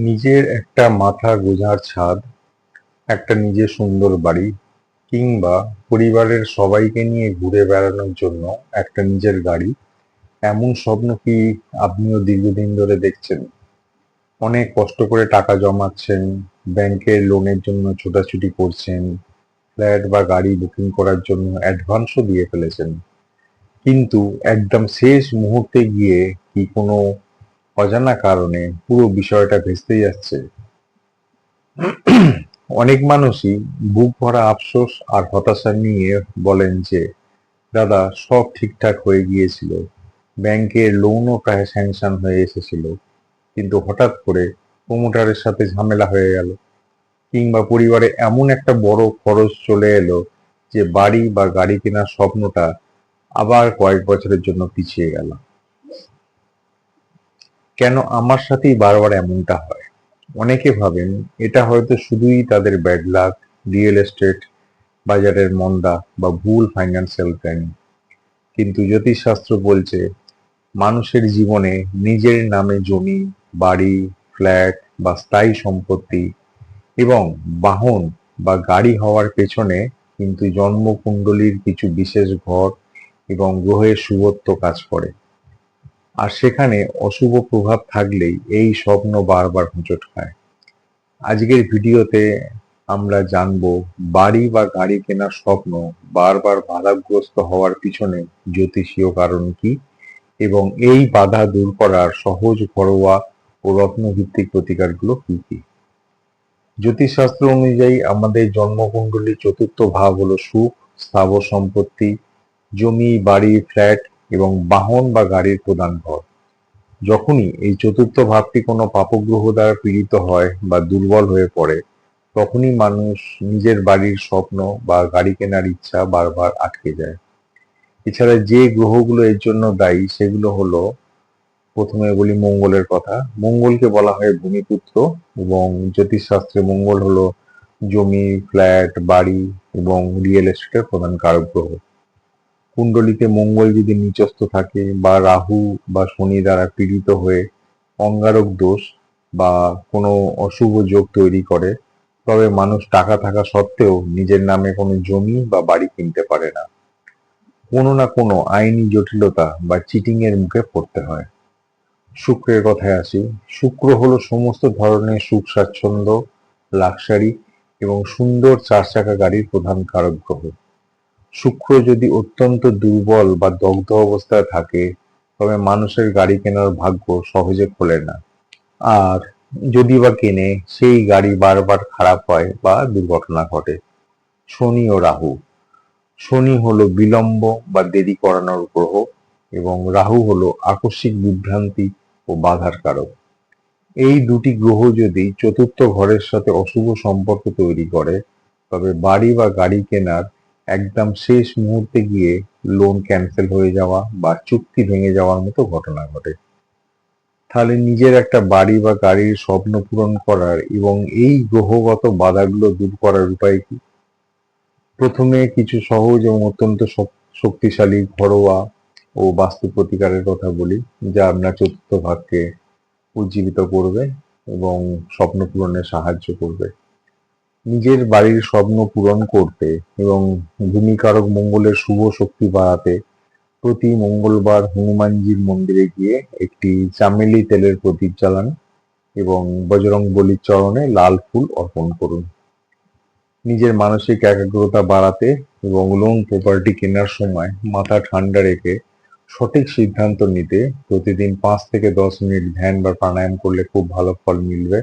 নিজের একটা মাথা গোঁজার ছাদ, একটা নিজের সুন্দর বাড়ি, কিংবা পরিবারের সবাইকে নিয়ে ঘুরে বেড়ানোর জন্য একটা নিজের গাড়ি, এমন স্বপ্ন কি আপনিও দীর্ঘদিন ধরে দেখছেন? অনেক কষ্ট করে টাকা জমাচ্ছেন, ব্যাংকের লোনের জন্য ছোটাছুটি করছেন, ফ্ল্যাট বা গাড়ি বুকিং করার জন্য অ্যাডভান্সও দিয়ে ফেলেছেন। কিন্তু একদম শেষ মুহূর্তে গিয়ে কি কোনো অজানা কারণে পুরো বিষয়টা ভেস্তে যাচ্ছে? অনেক মানুষই বুক ভরা আফসোস আর হতাশা নিয়ে বলেন যে, দাদা, সব ঠিকঠাক হয়ে গিয়েছিল, ব্যাংকের লোনও প্রায় স্যাংশন হয়ে এসেছিল, কিন্তু হঠাৎ করে প্রমোটারের সাথে ঝামেলা হয়ে গেল, কিংবা পরিবারে এমন একটা বড় খরচ চলে এলো যে বাড়ি বা গাড়ি কেনার স্বপ্নটা আবার কয়েক বছরের জন্য পিছিয়ে গেল। কেন আমার সাথেই বারবার এমনটা হয়? অনেকে ভাবেন এটা হয়তো শুধুই তাদের ব্যাড লাক, রিয়েল এস্টেট বাজারের মন্দা বা ভুল ফাইন্যান্সিয়াল প্ল্যানিং। কিন্তু জ্যোতিষশাস্ত্র বলছে মানুষের জীবনে নিজের নামে জমি, বাড়ি, ফ্ল্যাট বা স্থায়ী সম্পত্তি এবং বাহন বা গাড়ি হওয়ার পেছনে কিন্তু জন্মকুণ্ডলীর কিছু বিশেষ ঘর এবং গ্রহের শুভত্ব কাজ করে। আর সেখানে অশুভ প্রভাব থাকলেই এই স্বপ্ন বারবার হোঁচট খায়। আজকের ভিডিওতে আমরা জানবো বাড়ি বা গাড়ি কেনার স্বপ্ন বারবার বাধাগ্রস্ত হওয়ার পিছনে জ্যোতিষীয় কারণ কি, এবং এই বাধা দূর করার সহজ, ঘরোয়া ও রত্নভিত্তিক প্রতিকারগুলো কি কি। জ্যোতিষশাস্ত্র অনুযায়ী আমাদের জন্মকুণ্ডলীর চতুর্থ ভাব হলো সুখ, স্থাবর সম্পত্তি, জমি, বাড়ি, ফ্ল্যাট এবং বাহন বা গাড়ির প্রধান ঘর। যখনই এই চতুর্থ ভাবটি কোনো পাপগ্রহ দ্বারা পীড়িত হয় বা দুর্বল হয়ে পড়ে, তখনই মানুষ নিজের বাড়ির স্বপ্ন বা গাড়ি কেনার ইচ্ছা বারবার আটকে যায়। এছাড়া যে গ্রহগুলো এর জন্য দায়ী সেগুলো হলো, প্রথমে বলি মঙ্গলের কথা। মঙ্গলকে বলা হয় ভূমিপুত্র, এবং জ্যোতিষশাস্ত্রে মঙ্গল হলো জমি, ফ্ল্যাট, বাড়ি এবং রিয়েল এস্টেটের প্রধান কারক গ্রহ। কুণ্ডলিতে মঙ্গল যদি নিচস্থ থাকে বা রাহু বা শনি দ্বারা পীড়িত হয়ে অঙ্গারক দোষ বা কোনো অশুভ যোগ তৈরি করে, তবে মানুষ টাকা থাকা সত্ত্বেও নিজের নামে কোনো জমি বা বাড়ি কিনতে পারে না। কোনো না কোনো আইনি জটিলতা বা চিটিং এর মুখে পড়তে হয়। শুক্রের কথায় আসি। শুক্র হলো সমস্ত ধরনের সুখ স্বাচ্ছন্দ্য, লাক্সারি এবং সুন্দর চার চাকা গাড়ির প্রধান কারক গ্রহ। শুক্র যদি অত্যন্ত দুর্বল বা দগ্ধ অবস্থায় থাকে, তবে মানুষের গাড়ি কেনার ভাগ্য সহজে খোলে না। আর যদি বা কেনে, সেই গাড়ি বারবার খারাপ হয় বা দুর্ঘটনা ঘটে। শনি ও রাহু। শনি হলো বিলম্ব বা দেরি করানোর গ্রহ, এবং রাহু হলো আকস্মিক বিভ্রান্তি ও বাধার কারক। এই দুটি গ্রহ যদি চতুর্থ ঘরের সাথে অশুভ সম্পর্ক তৈরি করে, তবে বাড়ি বা গাড়ি কেনার একদম শেষ মুহূর্তে গিয়ে লোন ক্যান্সেল হয়ে যাওয়া বা চুক্তি ভেঙে যাওয়ার মতো ঘটনা ঘটে। তাহলে নিজের একটা বাড়ি বা গাড়ির স্বপ্ন পূরণ করার এবং এই গ্রহগত বাধাগুলো দূর করার উপায় কি? প্রথমে কিছু সহজ এবং অত্যন্ত শক্তিশালী ঘরোয়া ও বাস্তু প্রতিকারের কথা বলি, যা আপনার চতুর্থ ভাবকে উজ্জীবিত করবে এবং স্বপ্ন পূরণে সাহায্য করবে। নিজের বাড়ির স্বপ্ন পূরণ করতে এবং ভূমিকারক মঙ্গলের শুভ শক্তি বাড়াতে প্রতি মঙ্গলবার হনুমানজির মন্দিরে গিয়ে একটি চামেলি তেলের প্রদীপ জ্বালান এবং বজরংবলীর চরণে লাল ফুল অর্পণ করুন। নিজের মানসিক একাগ্রতা বাড়াতে এবং লোন প্রপার্টি কেনার সময় মাথা ঠান্ডা রেখে সঠিক সিদ্ধান্ত নিতে প্রতিদিন 5 থেকে 10 মিনিট ধ্যান বা প্রাণায়াম করলে খুব ভালো ফল মিলবে।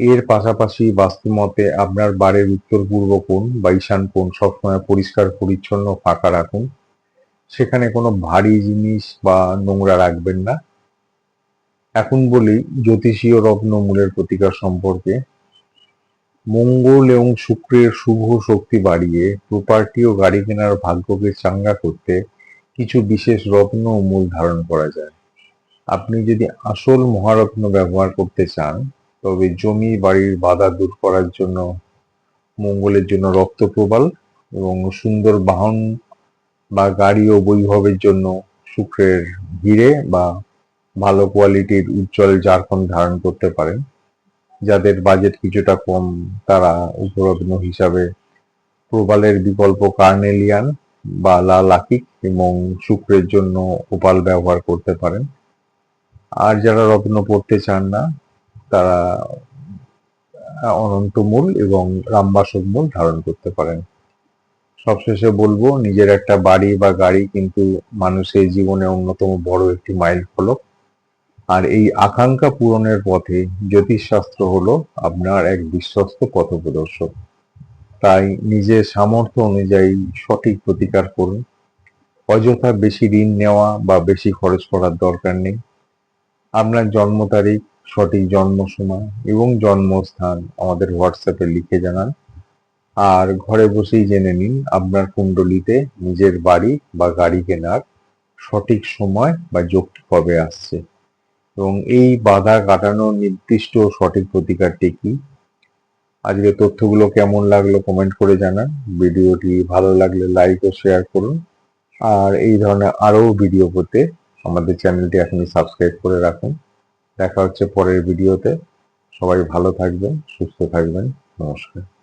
এর পাশাপাশি বাস্তুমতে আপনার বাড়ির উত্তর পূর্ব কোণ বা ঈশান কোণ সবসময় পরিষ্কার পরিচ্ছন্ন ফাঁকা রাখুন। সেখানে কোনো ভারী জিনিস বা নোংরা রাখবেন না। এখন বলি জ্যোতিষীয় রত্ন মূলের প্রতিকার সম্পর্কে। মঙ্গল এবং শুক্রের শুভ শক্তি বাড়িয়ে প্রপার্টি ও গাড়ি কেনার ভাগ্যকে চাঙ্গা করতে কিছু বিশেষ রত্ন ও মূল ধারণ করা যায়। আপনি যদি আসল মহারত্ন ব্যবহার করতে চান, তবে জমি বাড়ির বাধা দূর করার জন্য মঙ্গলের জন্য রক্তপ্রবাল, এবং সুন্দর বাহন বা গাড়ি ও বৈভবের জন্য শুক্রের হিরে বা ভালো কোয়ালিটির উজ্জ্বল জারকন ধারণ করতে পারেন। যাদের বাজেট কিছুটা কম তারা উপরত্ন হিসাবে প্রবালের বিকল্প কার্নেলিয়ান বা লাল আকিক এবং শুক্রের জন্য ওপাল ব্যবহার করতে পারেন। আর যারা রত্ন পড়তে চান না তারা অনন্তমূল এবং রামবাসক মূল ধারণ করতে পারেন। সবশেষে বলবো, নিজের একটা বাড়ি বা গাড়ি কিন্তু মানুষের জীবনে অন্যতম বড় একটি মাইল ফলক। আর এই আকাঙ্ক্ষা পূরণের পথে জ্যোতিষশাস্ত্র হলো আপনার এক বিশ্বস্ত পথপ্রদর্শক। তাই নিজের সামর্থ্য অনুযায়ী সঠিক প্রতিকার করুন। অযথা বেশি ঋণ নেওয়া বা বেশি খরচ করার দরকার নেই। আপনার জন্ম তারিখ, সঠিক জন্ম সময় এবং জন্মস্থান আমাদের হোয়াটসঅ্যাপে লিখে জানান। আর ঘরে বসেই জেনে নিন আপনার কুণ্ডলিতে নিজের বাড়ি বা গাড়ি কেনার সঠিক সময় বা যোগটি কবে আসছে এবং এই বাধা কাটানোর নির্দিষ্ট সঠিক প্রতিকারটি কি। আজকের তথ্যগুলো কেমন লাগলো কমেন্ট করে জানান। ভিডিওটি ভালো লাগলে লাইক ও শেয়ার করুন। আর এই ধরনের আরো ভিডিও পেতে আমাদের চ্যানেলটি এখনই সাবস্ক্রাইব করে রাখুন। দেখা হচ্ছে পরের ভিডিওতে। সবাই ভালো থাকবেন, সুস্থ থাকবেন। নমস্কার।